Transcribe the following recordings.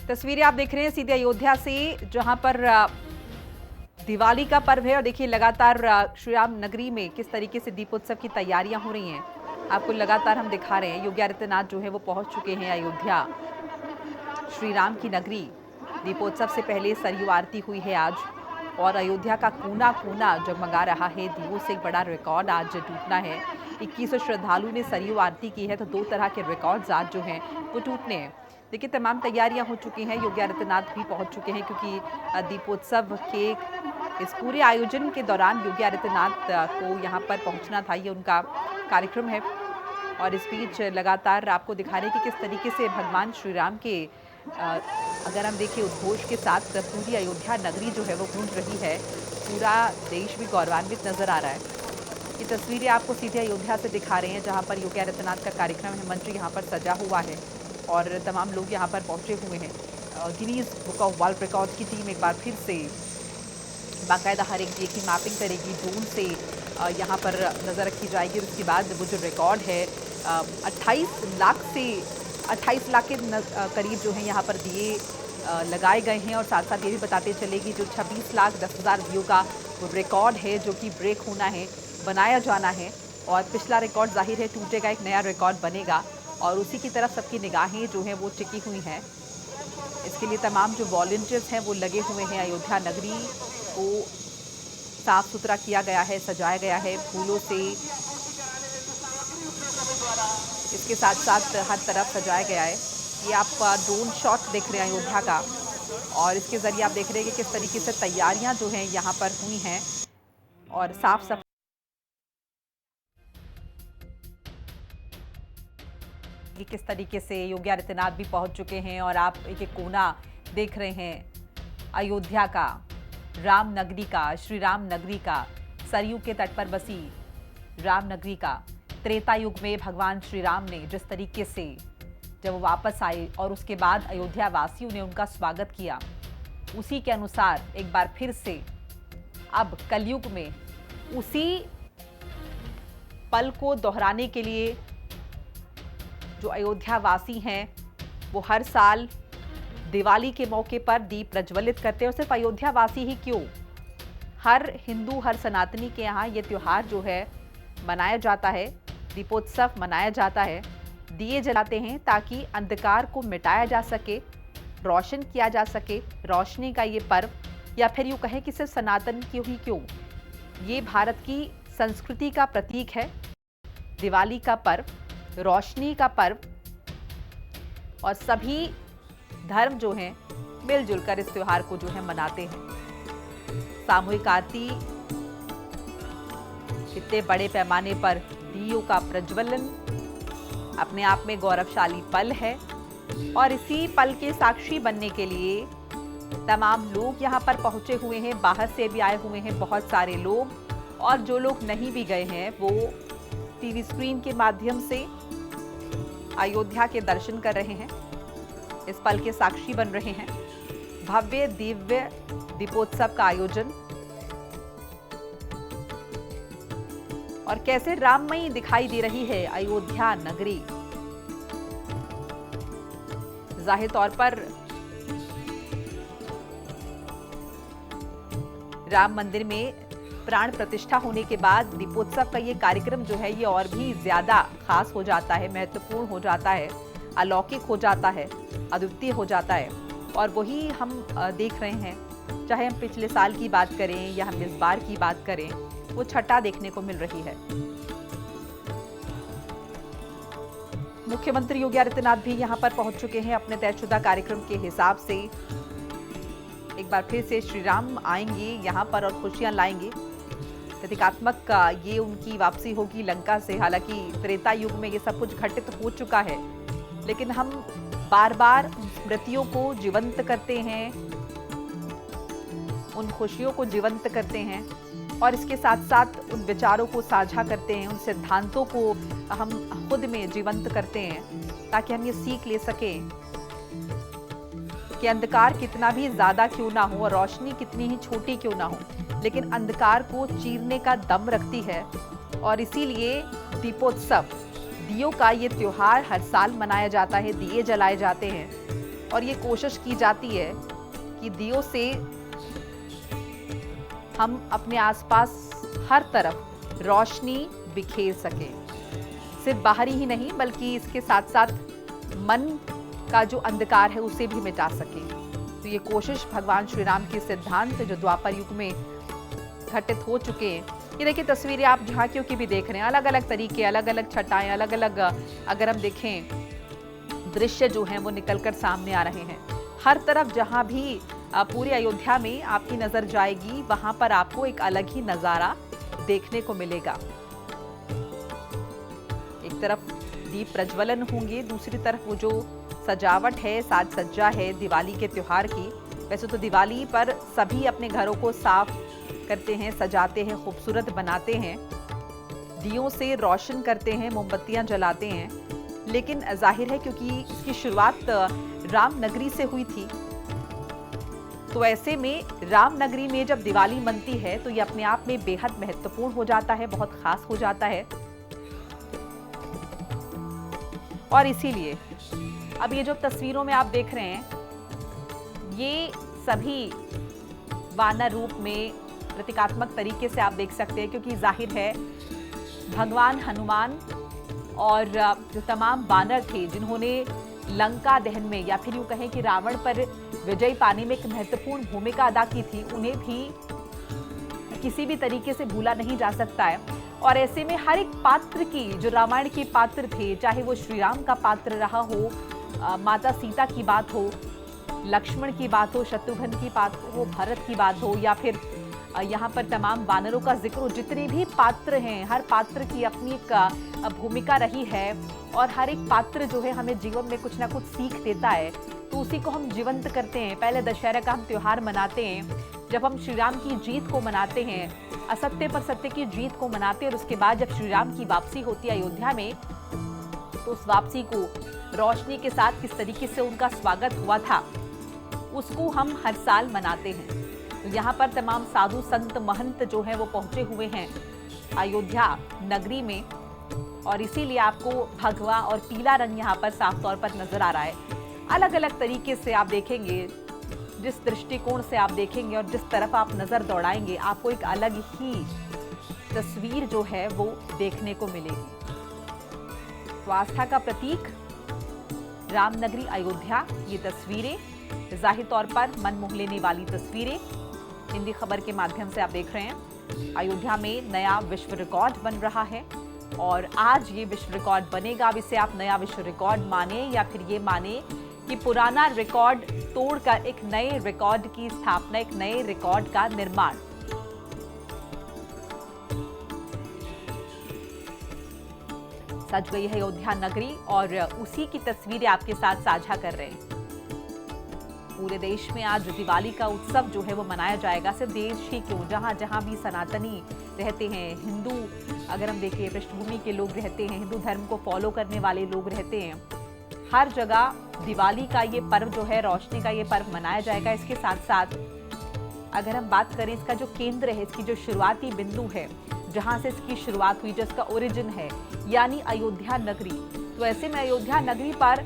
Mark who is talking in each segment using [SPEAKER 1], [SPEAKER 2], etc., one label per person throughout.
[SPEAKER 1] तस्वीरें आप देख रहे हैं सीधे अयोध्या से, जहां पर दिवाली का पर्व है और देखिए लगातार श्री राम नगरी में किस तरीके से दीपोत्सव की तैयारियां हो रही हैं। आपको लगातार हम दिखा रहे हैं। योगी आदित्यनाथ जो है वो पहुंच चुके हैं अयोध्या, श्री राम की नगरी। दीपोत्सव से पहले सरयू आरती हुई है आज और अयोध्या का कोना कोना जगमगा रहा है। दीपों से एक बड़ा रिकॉर्ड आज टूटना है। 2100 श्रद्धालु ने सरयू आरती की है, तो 2 तरह के रिकॉर्ड्स आज जो हैं वो टूटने हैं। देखिए तमाम तैयारियां हो चुकी हैं। योगी आदित्यनाथ भी पहुंच चुके हैं क्योंकि दीपोत्सव के इस पूरे आयोजन के दौरान योगी आदित्यनाथ को यहां पर पहुंचना था, ये उनका कार्यक्रम है। और इस बीच लगातार आपको दिखा रहे हैं कि किस तरीके से भगवान श्री राम के अगर हम देखें उद्घोष के साथ पूरी अयोध्या नगरी जो है वो गूंज रही है। पूरा देश भी गौरवान्वित नजर आ रहा है। ये तस्वीरें आपको सीधे अयोध्या से दिखा रहे हैं, जहां पर योगी आदित्यनाथ का कार्यक्रम है। मंच यहाँ पर सजा हुआ है और तमाम लोग यहाँ पर पहुंचे हुए हैं। Guinness book of world records की टीम एक बार फिर से बाकायदा हर एक डे की मैपिंग करेगी। ड्रोन से यहाँ पर नज़र रखी जाएगी। उसके बाद वो जो रिकॉर्ड है 28 लाख के करीब जो है यहाँ पर दिए लगाए गए हैं। और साथ साथ ये भी बताते चलेगी जो 26,10,000 दियों का रिकॉर्ड है जो कि ब्रेक होना है, बनाया जाना है। और पिछला रिकॉर्ड जाहिर है टूटेगा, एक नया रिकॉर्ड बनेगा और उसी की तरफ सबकी निगाहें जो हैं वो टिकी हुई हैं। इसके लिए तमाम जो वॉलंटियर्स हैं वो लगे हुए हैं। अयोध्या नगरी को साफ सुथरा किया गया है, सजाया गया है फूलों से। इसके साथ साथ हर तरफ सजाया गया है। ये आप ड्रोन शॉट देख रहे हैं अयोध्या का और इसके ज़रिए आप देख रहे हैं कि किस तरीके से तैयारियां जो हैं यहाँ पर हुई हैं और साफ सफाई किस तरीके से योगी आदित्यनाथ भी पहुंच चुके हैं। और आप एक एक कोना देख रहे हैं अयोध्या का, राम नगरी का, श्री राम नगरी का, सरयू के तट पर बसी राम नगरी का। त्रेता युग में भगवान श्री राम ने जिस तरीके से जब वो वापस आए और उसके बाद अयोध्या वासियों ने उनका स्वागत किया, उसी के अनुसार एक बार फिर से अब कलयुग में उसी पल को दोहराने के लिए जो अयोध्या वासी हैं वो हर साल दिवाली के मौके पर दीप प्रज्वलित करते हैं। और सिर्फ अयोध्या वासी ही क्यों, हर हिंदू, हर सनातनी के यहाँ ये त्योहार जो है मनाया जाता है, दीपोत्सव मनाया जाता है। दिए जलाते हैं ताकि अंधकार को मिटाया जा सके, रोशन किया जा सके। रोशनी का ये पर्व, या फिर यूँ कहें कि सिर्फ सनातन क्यों ही क्यों, ये भारत की संस्कृति का प्रतीक है। दिवाली का पर्व रोशनी का पर्व और सभी धर्म जो हैं मिलजुल कर इस त्योहार को जो है मनाते हैं। सामूहिक आरती, इतने बड़े पैमाने पर दियों का प्रज्वलन अपने आप में गौरवशाली पल है और इसी पल के साक्षी बनने के लिए तमाम लोग यहाँ पर पहुंचे हुए हैं। बाहर से भी आए हुए हैं बहुत सारे लोग और जो लोग नहीं भी गए हैं वो टीवी स्क्रीन के माध्यम से अयोध्या के दर्शन कर रहे हैं, इस पल के साक्षी बन रहे हैं। भव्य दिव्य दीपोत्सव का आयोजन और कैसे राममयी दिखाई दे रही है अयोध्या नगरी। जाहिर तौर पर राम मंदिर में प्राण प्रतिष्ठा होने के बाद दीपोत्सव का ये कार्यक्रम जो है ये और भी ज्यादा खास हो जाता है, महत्वपूर्ण हो जाता है, अलौकिक हो जाता है, अद्वितीय हो जाता है। और वही हम देख रहे हैं, चाहे हम पिछले साल की बात करें या हम इस बार की बात करें, वो छटा देखने को मिल रही है। मुख्यमंत्री योगी आदित्यनाथ भी यहाँ पर पहुंच चुके हैं अपने तयशुदा कार्यक्रम के हिसाब से। एक बार फिर से श्री राम आएंगे यहाँ पर और खुशियां लाएंगे। प्रतीकात्मक ये उनकी वापसी होगी लंका से। हालांकि त्रेता युग में ये सब कुछ घटित हो चुका है, लेकिन हम बार बार उन स्मृतियों को जीवंत करते हैं, उन खुशियों को जीवंत करते हैं और इसके साथ साथ उन विचारों को साझा करते हैं, उन सिद्धांतों को हम खुद में जीवंत करते हैं ताकि हम ये सीख ले सकें कि अंधकार कितना भी ज्यादा क्यों ना हो और रोशनी कितनी ही छोटी क्यों ना हो, लेकिन अंधकार को चीरने का दम रखती है। और इसीलिए दीपोत्सव, दियों का ये त्योहार हर साल मनाया जाता है, दिए जलाए जाते हैं और ये कोशिश की जाती है कि दियों से हम अपने आसपास हर तरफ रोशनी बिखेर सकें। सिर्फ बाहरी ही नहीं बल्कि इसके साथ साथ मन का जो अंधकार है उसे भी मिटा सके। तो ये कोशिश भगवान श्री राम के सिद्धांत जो द्वापर युग में घटित हो चुके हैं। ये देखिए तस्वीरें आप झांकियों की भी देख रहे हैं, अलग अलग तरीके, अलग अलग छटाएं, अलग अलग अगर हम देखें दृश्य जो हैं वो निकलकर सामने आ रहे हैं। हर तरफ जहां भी पूरी अयोध्या में आपकी नजर जाएगी वहां पर आपको एक अलग ही नजारा देखने को मिलेगा। एक तरफ दीप प्रज्वलन होंगे, दूसरी तरफ वो जो सजावट है, साज सज्जा है दिवाली के त्योहार की। वैसे तो दिवाली पर सभी अपने घरों को साफ करते हैं, सजाते हैं, खूबसूरत बनाते हैं, दियों से रोशन करते हैं, मोमबत्तियां जलाते हैं। लेकिन जाहिर है क्योंकि इसकी शुरुआत रामनगरी से हुई थी, तो ऐसे में रामनगरी में जब दिवाली मनती है तो ये अपने आप में बेहद महत्वपूर्ण हो जाता है, बहुत खास हो जाता है। और इसीलिए अब ये जो तस्वीरों में आप देख रहे हैं, ये सभी वानर रूप में प्रतीकात्मक तरीके से आप देख सकते हैं, क्योंकि जाहिर है भगवान हनुमान और जो तमाम वानर थे जिन्होंने लंका दहन में या फिर यूं कहें कि रावण पर विजय पाने में एक महत्वपूर्ण भूमिका अदा की थी, उन्हें भी किसी भी तरीके से भूला नहीं जा सकता है। और ऐसे में हर एक पात्र की, जो रामायण के पात्र थे, चाहे वो श्री राम का पात्र रहा हो, माता सीता की बात हो, लक्ष्मण की बात हो, शत्रुघ्न की बात हो, भरत की बात हो, या फिर यहाँ पर तमाम वानरों का जिक्र हो, जितने भी पात्र हैं हर पात्र की अपनी एक भूमिका रही है। और हर एक पात्र जो है हमें जीवन में कुछ ना कुछ सीख देता है, तो उसी को हम जीवंत करते हैं। पहले दशहरा का हम त्योहार मनाते हैं, जब हम श्री राम की जीत को मनाते हैं, असत्य पर सत्य की जीत को मनाते हैं, और उसके बाद जब श्री राम की वापसी होती है अयोध्या में, तो उस वापसी को रोशनी के साथ किस तरीके से उनका स्वागत हुआ था उसको हम हर साल मनाते हैं। तो यहाँ पर तमाम साधु संत महंत जो है वो पहुंचे हुए हैं अयोध्या नगरी में, और इसीलिए आपको भगवा और पीला रंग यहाँ पर साफ तौर पर नजर आ रहा है। अलग अलग तरीके से आप देखेंगे, जिस दृष्टिकोण से आप देखेंगे और जिस तरफ आप नजर दौड़ाएंगे, आपको एक अलग ही तस्वीर जो है वो देखने को मिलेगी। तो आस्था का प्रतीक रामनगरी अयोध्या, ये तस्वीरें जाहिर तौर पर मन मोह लेने वाली तस्वीरें हिंदी खबर के माध्यम से आप देख रहे हैं। अयोध्या में नया विश्व रिकॉर्ड बन रहा है और आज ये विश्व रिकॉर्ड बनेगा। अब इसे आप नया विश्व रिकॉर्ड माने या फिर ये माने कि पुराना रिकॉर्ड तोड़कर एक नए रिकॉर्ड की स्थापना, एक नए रिकॉर्ड का निर्माण। सज गई है अयोध्या नगरी और उसी की तस्वीरें आपके साथ साझा कर रहे हैं। पूरे देश में आज दिवाली का उत्सव जो है वो मनाया जाएगा। सिर्फ देश ही क्यों, जहां जहां भी सनातनी रहते हैं, हिंदू अगर हम देखें पृष्ठभूमि के लोग रहते हैं, हिंदू धर्म को फॉलो करने वाले लोग रहते हैं, हर जगह दिवाली का ये पर्व जो है, रोशनी का ये पर्व मनाया जाएगा। इसके साथ साथ अगर हम बात करें इसका जो केंद्र है, इसकी जो शुरुआती बिंदु है, जहां से इसकी शुरुआत हुई, जो इसका ओरिजिन है, यानी अयोध्या नगरी, तो ऐसे में अयोध्या नगरी पर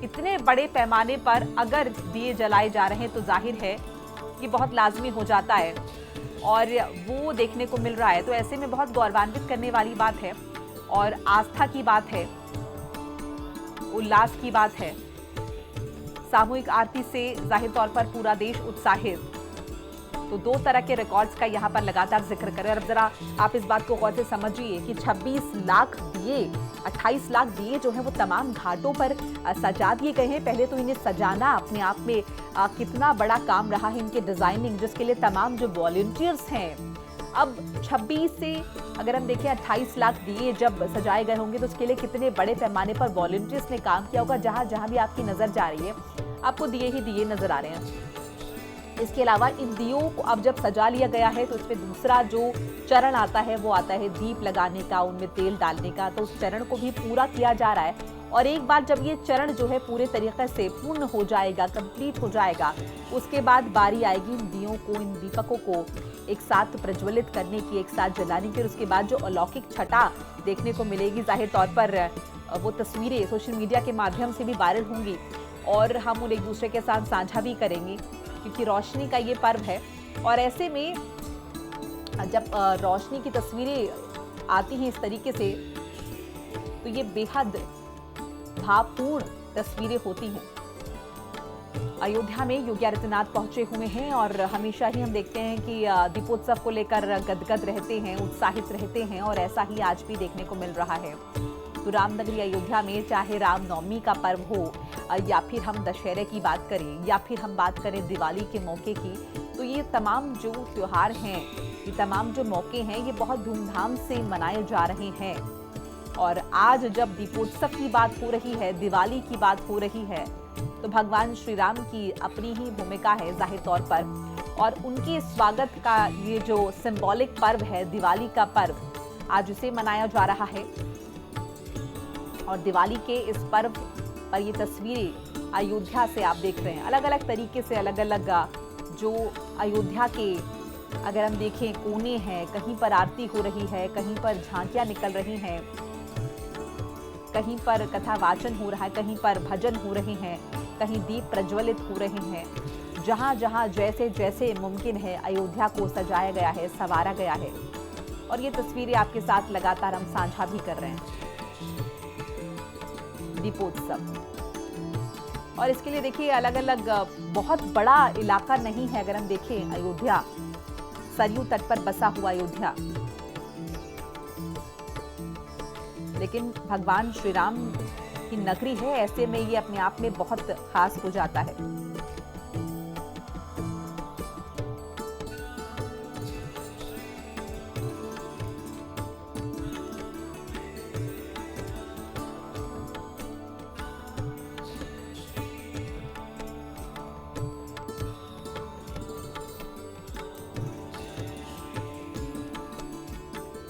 [SPEAKER 1] इतने बड़े पैमाने पर अगर दिए जलाए जा रहे हैं तो जाहिर है कि बहुत लाजमी हो जाता है और वो देखने को मिल रहा है। तो ऐसे में बहुत गौरवान्वित करने वाली बात है और आस्था की बात है, उल्लास की बात है। सामूहिक आरती से जाहिर तौर पर पूरा देश उत्साहित। तो दो तरह के रिकॉर्ड्स का यहाँ पर लगातार जिक्र करें। और अब जरा आप इस बात को गौर से समझिए कि 26 लाख दिए, 28 लाख दिए जो हैं वो तमाम घाटों पर सजा दिए गए हैं। पहले तो इन्हें सजाना अपने आप में कितना बड़ा काम रहा है, इनके डिजाइनिंग, जिसके लिए तमाम जो वॉलंटियर्स हैं, अब 26 से अगर हम देखें 28 लाख दिए जब सजाए गए होंगे तो उसके लिए कितने बड़े पैमाने पर वॉलंटियर्स ने काम किया होगा। जहां जहां भी आपकी नजर जा रही है आपको दिए ही दिए नजर आ रहे हैं। इसके अलावा इन दियों को अब जब सजा लिया गया है तो इसमें दूसरा जो चरण आता है वो आता है दीप लगाने का, उनमें तेल डालने का। तो उस चरण को भी पूरा किया जा रहा है। और एक बार जब ये चरण जो है पूरे तरीके से पूर्ण हो जाएगा, कंप्लीट हो जाएगा, उसके बाद बारी आएगी इन दियों को, इन दीपकों को एक साथ प्रज्वलित करने की, एक साथ जलाने की। और उसके बाद जो अलौकिक छटा देखने को मिलेगी, जाहिर तौर पर वो तस्वीरें सोशल मीडिया के माध्यम से भी वायरल होंगी और हम उन्हें एक दूसरे के साथ साझा भी करेंगे, क्योंकि रोशनी का ये पर्व है। और ऐसे में जब रोशनी की तस्वीरें आती हैं इस तरीके से, तो ये बेहद भावपूर्ण तस्वीरें होती हैं। अयोध्या में योगी आदित्यनाथ पहुंचे हुए हैं और हमेशा ही हम देखते हैं कि दीपोत्सव को लेकर गदगद रहते हैं, उत्साहित रहते हैं, और ऐसा ही आज भी देखने को मिल रहा है। तो रामनगरी अयोध्या में चाहे रामनवमी का पर्व हो या फिर हम दशहरे की बात करें या फिर हम बात करें दिवाली के मौके की, तो ये तमाम जो त्योहार हैं, ये तमाम जो मौके हैं, ये बहुत धूमधाम से मनाए जा रहे हैं। और आज जब दीपोत्सव की बात हो रही है, दिवाली की बात हो रही है, तो भगवान श्री राम की अपनी ही भूमिका है जाहिर तौर पर, और उनके स्वागत का ये जो सिंबॉलिक पर्व है, दिवाली का पर्व, आज उसे मनाया जा रहा है। और दिवाली के इस पर्व पर ये तस्वीरें अयोध्या से आप देख रहे हैं, अलग अलग तरीके से, अलग अलग जो अयोध्या के अगर हम देखें कोने हैं, कहीं पर आरती हो रही है, कहीं पर झांकियां निकल रही हैं, कहीं पर कथा वाचन हो रहा है, कहीं पर भजन हो रहे हैं, कहीं दीप प्रज्वलित हो रहे हैं। जहां जहां जैसे जैसे मुमकिन है अयोध्या को सजाया गया है, संवारा गया है, और ये तस्वीरें आपके साथ लगातार हम साझा भी कर रहे हैं। दीपोत्सव, और इसके लिए देखिए अलग अलग बहुत बड़ा इलाका नहीं है। अगर हम देखें अयोध्या, सरयू तट पर बसा हुआ अयोध्या, लेकिन भगवान श्री राम की नगरी है, ऐसे में ये अपने आप में बहुत खास हो जाता है।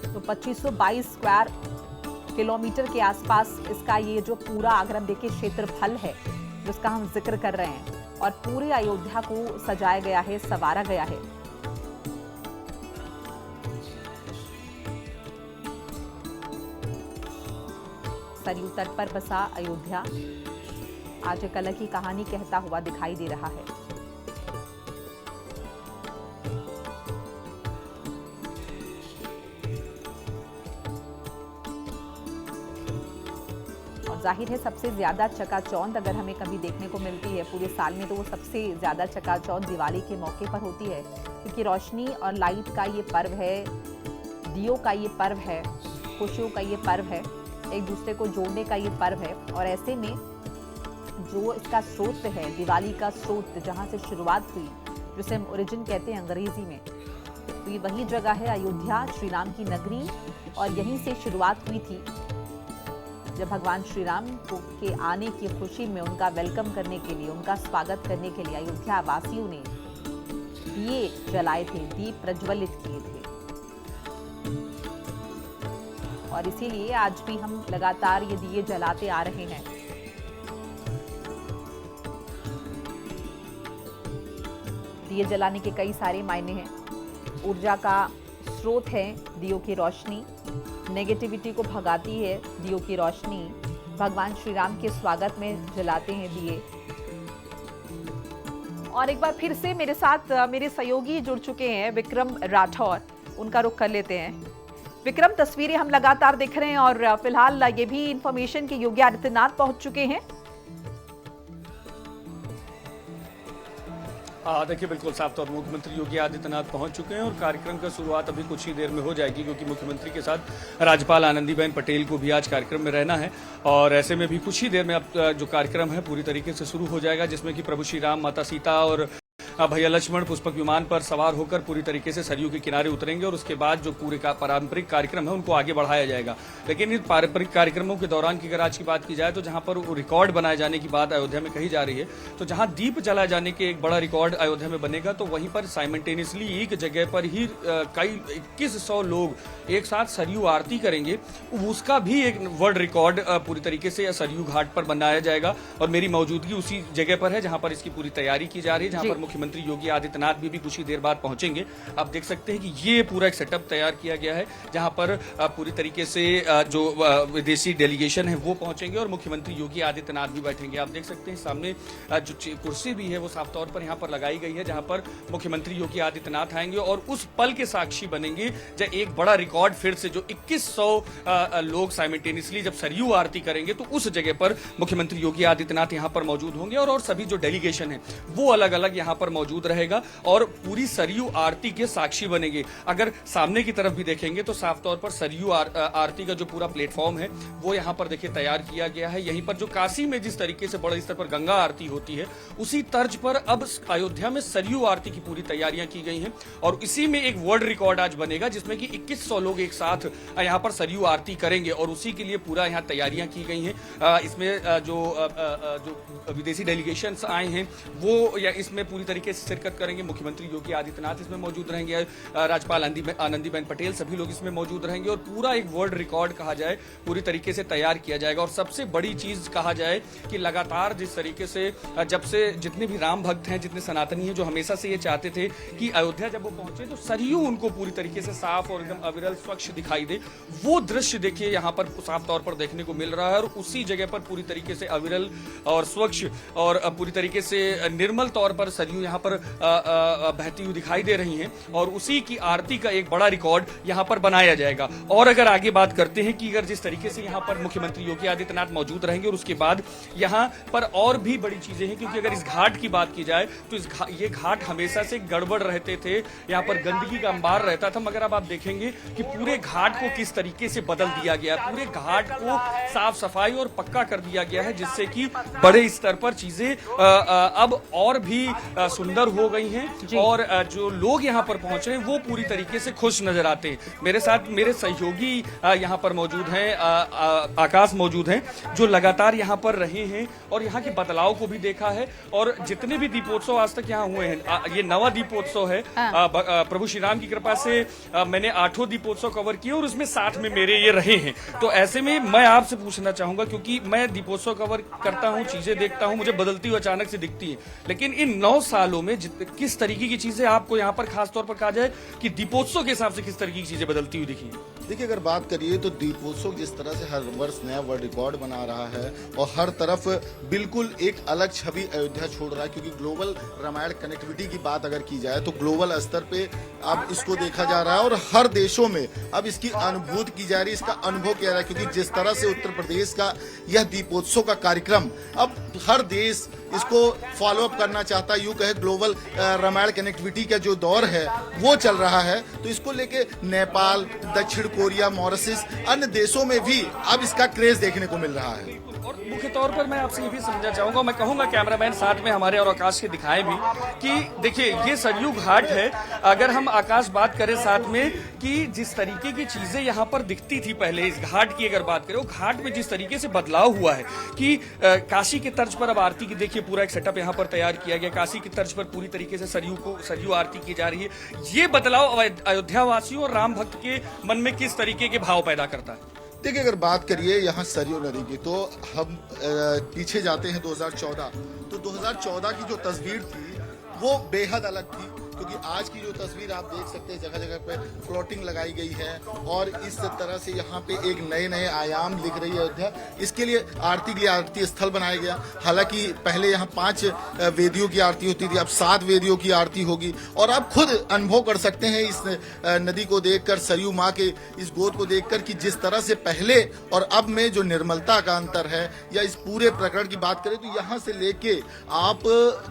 [SPEAKER 1] तो 2522 स्क्वायर किलोमीटर के आसपास इसका ये जो पूरा अगर हम देखें क्षेत्रफल है जिसका हम जिक्र कर रहे हैं, और पूरे अयोध्या को सजाया गया है, संवारा गया है। सरयू तट पर बसा अयोध्या आज एक अलग ही कहानी कहता हुआ दिखाई दे रहा है। जाहिर है सबसे ज्यादा चकाचौंध अगर हमें कभी देखने को मिलती है पूरे साल में, तो वो सबसे ज्यादा चकाचौंध दिवाली के मौके पर होती है, क्योंकि रोशनी और लाइट का ये पर्व है, दियों का ये पर्व है, खुशियों का ये पर्व है, एक दूसरे को जोड़ने का ये पर्व है। और ऐसे में जो इसका स्रोत है, दिवाली का स्रोत जहाँ से शुरुआत हुई, जिसे हम ओरिजिन कहते हैं अंग्रेजी में, तो ये वही जगह है अयोध्या, श्री राम की नगरी, और यहीं से शुरुआत हुई थी जब भगवान श्री राम के आने की खुशी में उनका वेलकम करने के लिए, उनका स्वागत करने के लिए अयोध्या वासियों ने दिए जलाए थे, दीप प्रज्वलित किए थे। और इसीलिए आज भी हम लगातार ये दिए जलाते आ रहे हैं। दिए जलाने के कई सारे मायने हैं। ऊर्जा का स्रोत है दियों की रोशनी, नेगेटिविटी को भगाती है दियों की रोशनी। भगवान श्री राम के स्वागत में जलाते हैं दिए। और एक बार फिर से मेरे साथ मेरे सहयोगी जुड़ चुके हैं, विक्रम राठौर, उनका रुख कर लेते हैं। विक्रम, तस्वीरें हम लगातार देख रहे हैं और फिलहाल ये भी इंफॉर्मेशन कि योगी आदित्यनाथ पहुंच चुके हैं।
[SPEAKER 2] देखिए बिल्कुल साफ तौर मुख्यमंत्री योगी आदित्यनाथ पहुंच चुके हैं और कार्यक्रम का शुरुआत अभी कुछ ही देर में हो जाएगी, क्योंकि मुख्यमंत्री के साथ राज्यपाल आनंदीबेन पटेल को भी आज कार्यक्रम में रहना है। और ऐसे में भी कुछ ही देर में अब जो कार्यक्रम है पूरी तरीके से शुरू हो जाएगा, जिसमें कि प्रभु श्री राम, माता सीता और भैया लक्ष्मण पुष्पक विमान पर सवार होकर पूरी तरीके से सरयू के किनारे उतरेंगे और उसके बाद जो पूरे पारंपरिक कार्यक्रम है उनको आगे बढ़ाया जाएगा। लेकिन इन पारंपरिक कार्यक्रमों के दौरान की अगर आज की बात की जाए तो जहां पर रिकॉर्ड बनाए जाने की बात अयोध्या में कही जा रही है, तो जहां दीप जलाए जाने के एक बड़ा रिकॉर्ड अयोध्या में बनेगा, तो वहीं पर साइमल्टेनियसली एक जगह पर ही कई 2100 लोग एक साथ सरयू आरती करेंगे। उसका भी एक वर्ल्ड रिकॉर्ड पूरी तरीके से सरयू घाट पर बनाया जाएगा और मेरी मौजूदगी उसी जगह पर है जहां पर इसकी पूरी तैयारी की जा रही है, जहां पर मुख्यमंत्री योगी आदित्यनाथ भी कुछ ही देर बाद पहुंचेंगे। आप देख सकते हैं कि ये पूरा एक सेटअप तैयार किया गया है जहां पर पूरी तरीके से जो विदेशी डेलीगेशन है वो पहुंचेंगे और मुख्यमंत्री योगी आदित्यनाथ भी बैठेंगे। आप देख सकते हैं सामने जो कुर्सी भी है वो साफ तौर पर यहाँ पर लगाई गई है जहां पर मुख्यमंत्री योगी आदित्यनाथ आएंगे और उस पल के साक्षी बनेंगे जब एक बड़ा रिकॉर्ड फिर से जो 2100 लोग साइमल्टेनियसली जब सरयू आरती करेंगे तो उस जगह पर मुख्यमंत्री योगी आदित्यनाथ यहां पर मौजूद होंगे और सभी जो डेलीगेशन है वो अलग अलग यहां पर मौजूद रहेगा और पूरी सरयू आरती के साक्षी बनेंगे। अगर सामने की तरफ भी देखेंगे तो साफ तौर पर सरयू आरती का जो पूरा प्लेटफॉर्म है वो यहां पर देखिए तैयार किया गया है। यहीं पर जो काशी में जिस तरीके से बड़े स्तर पर गंगा आरती होती है उसी तर्ज पर अब अयोध्या में सरयू आरती की पूरी तैयारियां की गई हैं और इसी में एक वर्ल्ड रिकॉर्ड आज बनेगा जिसमें कि 2100 लोग एक साथ यहां पर सरयू आरती करेंगे और उसी के लिए पूरा यहां तैयारियां की गई हैं। इसमें जो विदेशी डेलीगेशंस आए हैं वो या इसमें पूरी तरीके से शिरकत करेंगे। मुख्यमंत्री योगी आदित्यनाथ इसमें मौजूद रहेंगे, राज्यपाल आनंदीबेन पटेल, सभी लोग इसमें मौजूद रहेंगे और पूरा एक वर्ल्ड रिकॉर्ड कहा जाए पूरी तरीके से तैयार किया जाएगा। और सबसे बड़ी चीज कहा जाए कि लगातार जिस तरीके से जब से जितने भी राम भक्त हैं, जितने सनातनी हैं, जो हमेशा से ये चाहते थे कि अयोध्या जब वो पहुंचे तो सरयू उनको पूरी तरीके से साफ और एकदम अविरल स्वच्छ दिखाई दे, वो दृश्य देखिए यहाँ पर साफ तौर पर देखने को मिल रहा है और उसी जगह पर पूरी तरीके से अविरल और स्वच्छ और पूरी तरीके से निर्मल तौर पर सरयू यहाँ पर बहती हुई दिखाई दे रही हैं और उसी की आरती का एक बड़ा रिकॉर्ड यहाँ पर बनाया जाएगा। और अगर आगे बात करते हैं कि अगर जिस तरीके से यहाँ पर मुख्यमंत्री योगी आदित्यनाथ मौजूद रहेंगे और उसके बाद यहाँ पर और भी बड़ी चीजें हैं, क्योंकि अगर इस घाट की बात की जाए तो ये घाट हमेशा से गड़बड़ रहते थे, यहाँ पर गंदगी का अंबार रहता था, मगर अब आप देखेंगे कि पूरे घाट को किस तरीके से बदल दिया गया, पूरे घाट को साफ सफाई और पक्का कर दिया गया है जिससे कि बड़े स्तर पर चीजें अब और भी सुंदर हो गई हैं और जो लोग यहाँ पर पहुंच रहे हैं वो पूरी तरीके से खुश नजर आते हैं। मेरे साथ मेरे सहयोगी यहाँ पर मौजूद हैं, आकाश मौजूद हैं, जो लगातार यहाँ पर रहे हैं और यहाँ के बदलाव को भी देखा है और जितने भी दीपोत्सव आज तक यहाँ हुए हैं, ये 9वां दीपोत्सव है। प्रभु श्री राम की कृपा से मैंने 8वां दीपोत्सव कवर किया और उसमें साथ में मेरे ये रहे हैं। तो ऐसे में मैं आपसे पूछना चाहूंगा, क्योंकि मैं दीपोत्सव कवर करता हूँ, चीजें देखता हूँ, मुझे बदलती हुई अचानक से दिखती है, लेकिन इन 9 सालों में किस तरीके की चीजें आपको यहाँ पर खास तौर पर कहा जाए कि दीपोत्सव के हिसाब से किस तरीके की चीजें बदलती हुई दिखी?
[SPEAKER 3] देखिए, अगर बात करिए तो दीपोत्सव जिस तरह से हर वर्ष नया वर्ल्ड रिकॉर्ड बना रहा है और हर तरफ बिल्कुल एक अलग छवि अयोध्या छोड़ रहा है, क्योंकि ग्लोबल रामायण कनेक्टिविटी की बात अगर की जाए तो ग्लोबल स्तर पे अब इसको देखा जा रहा है और हर देशों में अब इसकी अनुभूति की जा रही है, इसका अनुभव किया जा रहा है, क्योंकि जिस तरह से उत्तर प्रदेश का यह दीपोत्सव का कार्यक्रम अब हर देश इसको फॉलो अप करना चाहता है, यूं कहे ग्लोबल रामायण कनेक्टिविटी का जो दौर है वो चल रहा है, तो इसको लेके नेपाल, दक्षिण कोरिया, मॉरिशस, अन्य देशों में भी अब इसका क्रेज देखने को मिल रहा है।
[SPEAKER 2] और मुख्य तौर पर मैं आपसे ये भी समझना चाहूंगा, मैं कहूंगा कैमरामैन साथ में हमारे और आकाश के दिखाएं भी कि देखिए ये सरयू घाट है। अगर हम आकाश बात करें साथ में कि जिस तरीके की चीजें यहाँ पर दिखती थी पहले, इस घाट की अगर बात करें, वो घाट में जिस तरीके से बदलाव हुआ है कि काशी के तर्ज पर अब आरती की देखिए पूरा एक सेटअप यहाँ पर तैयार किया गया, काशी की तर्ज पर पूरी तरीके से सरयू आरती की जा रही है। ये बदलाव अयोध्या वासियों और राम भक्त के मन में किस तरीके के भाव पैदा करता है?
[SPEAKER 3] देखिए, अगर बात करिए यहाँ सरयू नदी की तो हम पीछे जाते हैं 2014, तो 2014 की जो तस्वीर थी वो बेहद अलग थी, क्योंकि आज की जो तस्वीर आप देख सकते हैं जगह जगह पे फ्लोटिंग लगाई गई है और इस तरह से यहाँ पे एक नए नए आयाम लिख रही है अयोध्या। इसके लिए आरती के लिए आरती स्थल बनाया गया। हालांकि पहले यहाँ 5 वेदियों की आरती होती थी, अब 7 वेदियों की आरती होगी और आप खुद अनुभव कर सकते हैं इस नदी को देखकर, सरयू माँ के इस गोद को देखकर कि जिस तरह से पहले और अब में जो निर्मलता का अंतर है, या इस पूरे प्रकरण की बात करें तो यहाँ से लेके आप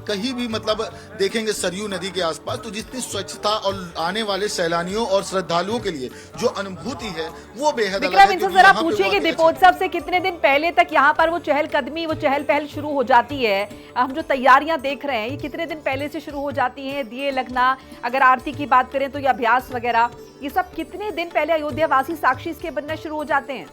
[SPEAKER 3] कहीं भी मतलब देखेंगे सरयू नदी के आसपास पास, तो जितनी स्वच्छता और आने वाले सैलानियों और श्रद्धालुओं के लिए जो अनुभूति है वो बेहद अलग
[SPEAKER 1] विक्रम,
[SPEAKER 3] है।
[SPEAKER 1] इनसे
[SPEAKER 3] क्योंकि
[SPEAKER 1] जरा
[SPEAKER 3] यहाँ पे
[SPEAKER 1] पूछिए कि
[SPEAKER 3] वाकई
[SPEAKER 1] दीपोत्सव से कितने दिन पहले तक यहाँ पर वो चहलकदमी, वो चहल पहल शुरू हो जाती है? हम जो तैयारियां देख रहे हैं ये कितने दिन पहले से शुरू हो जाती हैं? दिए लगना, अगर आरती की बात करें तो ये अभ्यास वगैरह, ये सब कितने दिन पहले अयोध्या वासी साक्षी इसके बनना शुरू हो जाते हैं?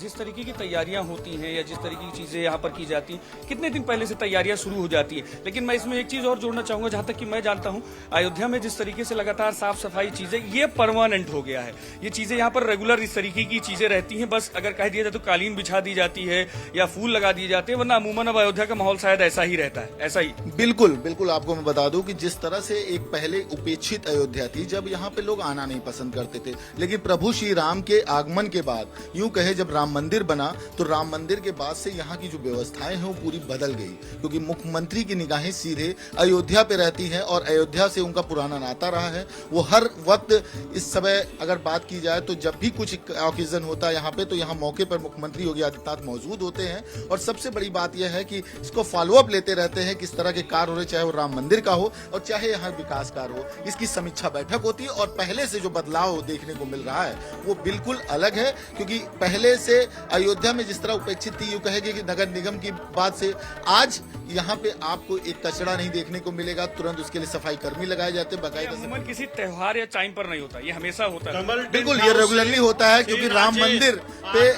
[SPEAKER 2] जिस तरीके की तैयारियां होती हैं या जिस तरीके की चीजें यहाँ पर की जाती हैं, कितने दिन पहले से तैयारियां शुरू हो जाती है। लेकिन मैं इसमें एक चीज और जोड़ना चाहूंगा, जहां तक कि मैं जानता हूं, अयोध्या में जिस तरीके से लगातार साफ सफाई चीजें, ये परमानेंट हो गया है। ये चीजें यहाँ पर रेगुलर इस तरीके की चीजें रहती हैं। बस अगर कह दिया जाए तो कालीन बिछा दी जाती है या फूल लगा दिए जाते हैं, वरना अमूमन अब अयोध्या का माहौल शायद ऐसा ही रहता है। ऐसा ही
[SPEAKER 3] बिल्कुल बिल्कुल आपको मैं बता दूं कि जिस तरह से एक पहले उपेक्षित अयोध्या थी, जब यहाँ पे लोग आना नहीं पसंद करते थे, लेकिन प्रभु श्री राम के आगमन के बाद, यूं कहे जब राम मंदिर बना, तो राम मंदिर के बाद से यहाँ की जो व्यवस्थाएं हैं वो पूरी बदल गई, क्योंकि मुख्यमंत्री की निगाहें सीधे अयोध्या पे रहती हैं और अयोध्या से उनका पुराना नाता रहा है। वो हर वक्त, इस समय अगर बात की जाए तो जब भी कुछ ऑकेजन होता है यहाँ पे, तो यहाँ मौके पर मुख्यमंत्री योगी आदित्यनाथ मौजूद होते हैं। और सबसे बड़ी बात यह है कि इसको फॉलोअप लेते रहते हैं, किस तरह के कार्य हो रहे, चाहे वो राम मंदिर का हो और चाहे यहाँ विकास कार्य हो, इसकी समीक्षा बैठक होती है। और पहले से जो बदलाव देखने को मिल रहा है वो बिल्कुल अलग है, क्योंकि पहले से अयोध्या में जिस तरह उपेक्षित थी, यूं कहेंगे कि नगर निगम की बात से आज यहाँ पे आपको एक कचरा नहीं देखने को मिलेगा, तुरंत उसके लिए सफाई कर्मी लगाए जाते हैं बाकायदा से।
[SPEAKER 2] अमूमन किसी त्योहार या टाइम पर नहीं होता, ये हमेशा होता है।
[SPEAKER 3] बिल्कुल ये रेगुलरली होता है, क्योंकि राम मंदिर पे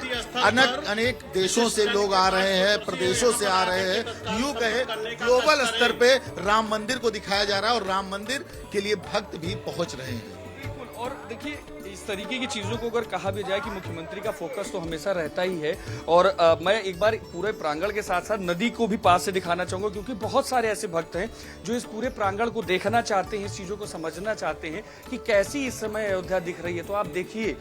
[SPEAKER 3] अनेक देशों से लोग आ रहे हैं, प्रदेशों से आ रहे हैं। यूं कहे ग्लोबल स्तर पे राम मंदिर को दिखाया जा रहा है और राम मंदिर के लिए भक्त भी पहुंच रहे हैं।
[SPEAKER 2] और देखिए, इस तरीके की चीजों को अगर कहा भी जाए कि मुख्यमंत्री का फोकस तो हमेशा रहता ही है। और मैं एक बार पूरे प्रांगण के साथ साथ नदी को भी पास से दिखाना चाहूंगा, क्योंकि बहुत सारे ऐसे भक्त हैं जो इस पूरे प्रांगण को देखना चाहते हैं, इस चीजों को समझना चाहते हैं कि कैसी इस समय अयोध्या दिख रही है। तो आप देखिए,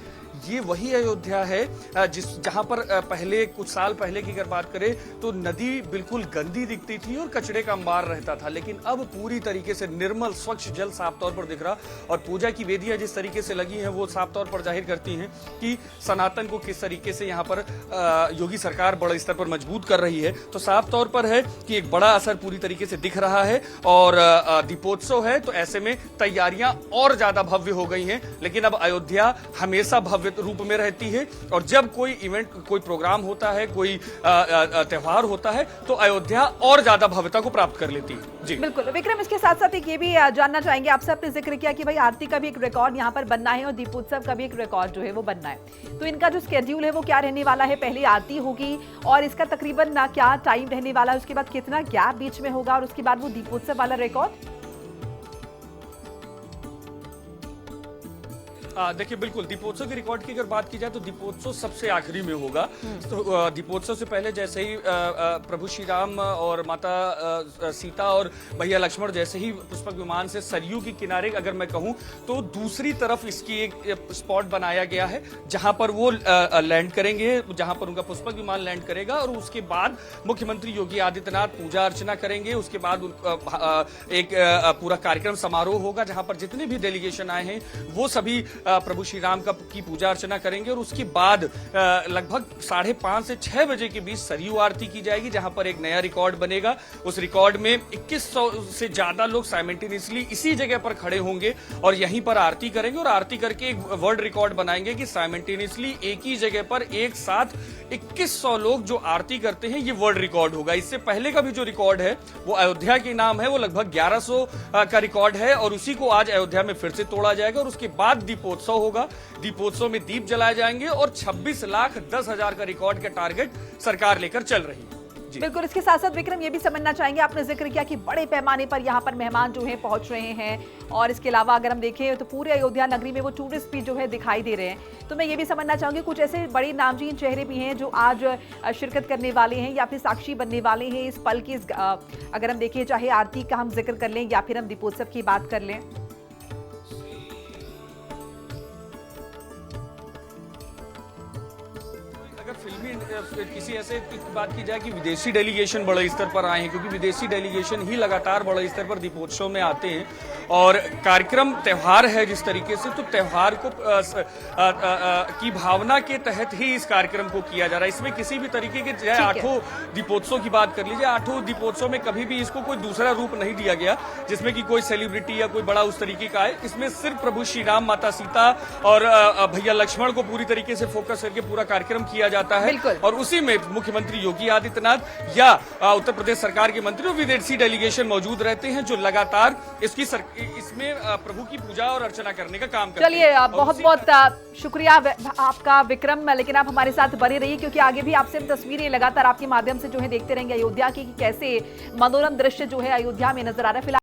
[SPEAKER 2] ये वही अयोध्या है जहां पर पहले कुछ साल पहले की अगर बात करें तो नदी बिल्कुल गंदी दिखती थी और कचरे का अंबार रहता था, लेकिन अब पूरी तरीके से निर्मल स्वच्छ जल साफ तौर पर दिख रहा। और पूजा की वेदियां जिस तरीके से लगी हैं वो साफ तौर पर जाहिर करती हैं कि सनातन को किस तरीके से यहाँ पर योगी सरकार बड़े स्तर पर मजबूत कर रही है। तो साफ तौर पर है कि एक बड़ा असर पूरी तरीके से दिख रहा है। और दीपोत्सव है तो ऐसे में तैयारियां और ज्यादा भव्य हो गई हैं। लेकिन अब अयोध्या हमेशा भव्य रूप में रहती है, और जब कोई इवेंट, कोई प्रोग्राम होता है, कोई त्योहार होता है, तो अयोध्या और ज्यादा भव्यता को प्राप्त कर लेती है। जी
[SPEAKER 1] बिल्कुल विक्रम, इसके साथ साथ एक ये भी जानना चाहेंगे आपसे, आपने जिक्र किया कि भाई आरती का भी एक रिकॉर्ड यहाँ पर बनना है और दीपोत्सव का भी एक रिकॉर्ड जो है वो बनना है। तो इनका जो स्केड्यूल है वो क्या रहने वाला है? पहले आरती होगी और इसका तकरीबन क्या टाइम रहने वाला है, उसके बाद कितना गैप बीच में होगा और उसके बाद वो दीपोत्सव वाला रिकॉर्ड?
[SPEAKER 2] देखिए, बिल्कुल दीपोत्सव के रिकॉर्ड की अगर बात की जाए तो दीपोत्सव सबसे आखिरी में होगा। तो दीपोत्सव से पहले जैसे ही प्रभु श्री राम और माता सीता और भैया लक्ष्मण जैसे ही पुष्पक विमान से सरयू के किनारे अगर मैं कहूं तो दूसरी तरफ इसकी एक स्पॉट बनाया गया है जहां पर वो लैंड करेंगे, जहां पर उनका पुष्पक विमान लैंड करेगा। और उसके बाद मुख्यमंत्री योगी आदित्यनाथ पूजा अर्चना करेंगे। उसके बाद एक पूरा कार्यक्रम समारोह होगा जहां पर जितने भी डेलीगेशन आए हैं वो सभी प्रभु श्री राम की पूजा अर्चना करेंगे। और उसके बाद लगभग 5:30 से 6 बजे के बीच सरयू आरती की जाएगी, जहां पर एक नया रिकॉर्ड बनेगा। उस रिकॉर्ड में 2100 से ज्यादा लोग साइमल्टेनियसली इसी जगह पर खड़े होंगे और यहीं पर आरती करेंगे। और आरती करके एक वर्ल्ड रिकॉर्ड बनाएंगे कि साइमल्टेनियसली एक ही जगह पर एक साथ 2100 लोग जो आरती करते हैं, ये वर्ल्ड रिकॉर्ड होगा। इससे पहले का भी जो रिकॉर्ड है वो अयोध्या के नाम है, वो लगभग 1100 का रिकॉर्ड है और उसी को आज अयोध्या में फिर से तोड़ा जाएगा। और उसके बाद दीपोत्सव होगा। दीपोत्सव में दीप जलाए जाएंगे और 26,10,000 का रिकॉर्ड का टारगेट सरकार लेकर चल रही है।
[SPEAKER 1] बिल्कुल, इसके साथ साथ विक्रम ये भी समझना चाहेंगे, आपने जिक्र किया कि बड़े पैमाने पर यहाँ पर मेहमान जो हैं पहुंच रहे हैं और इसके अलावा अगर हम देखें तो पूरे अयोध्या नगरी में वो टूरिस्ट भी जो है दिखाई दे रहे हैं। तो मैं ये भी समझना चाहूंगी कुछ ऐसे बड़े नामचीन चेहरे भी हैं जो आज शिरकत करने वाले हैं या फिर साक्षी बनने वाले हैं इस पल की। अगर हम देखें, चाहे आरती का हम जिक्र कर लें या फिर हम दीपोत्सव की बात कर लें।
[SPEAKER 2] फिल्मी किसी ऐसे की बात की जाए कि विदेशी डेलीगेशन बड़े स्तर पर आए हैं, क्योंकि विदेशी डेलीगेशन ही लगातार बड़े स्तर पर दीपोत्सव में आते हैं और कार्यक्रम त्यौहार है जिस तरीके से, तो त्यौहार को की भावना के तहत ही इस कार्यक्रम को किया जा रहा है। इसमें किसी भी तरीके के, चाहे आठों दीपोत्सव की बात कर लीजिए, आठों दीपोत्सव में कभी भी इसको कोई दूसरा रूप नहीं दिया गया जिसमें कि कोई सेलिब्रिटी या कोई बड़ा उस तरीके का है। इसमें सिर्फ प्रभु श्री राम, माता सीता और भैया लक्ष्मण को पूरी तरीके से फोकस करके पूरा कार्यक्रम किया जाता है और उसी में मुख्यमंत्री योगी आदित्यनाथ या उत्तर प्रदेश सरकार के मंत्री और विदेशी डेलीगेशन मौजूद रहते हैं जो लगातार इसमें प्रभु की पूजा और अर्चना करने का काम करते हैं।
[SPEAKER 1] चलिए, बहुत बहुत शुक्रिया आपका विक्रम, लेकिन आप हमारे साथ बने रहिए क्योंकि आगे भी आपसे हम तस्वीरें लगातार आपके माध्यम से जो है देखते रहेंगे अयोध्या की, कि कैसे मनोरम दृश्य जो है अयोध्या में नजर आ रहा है। फिलहाल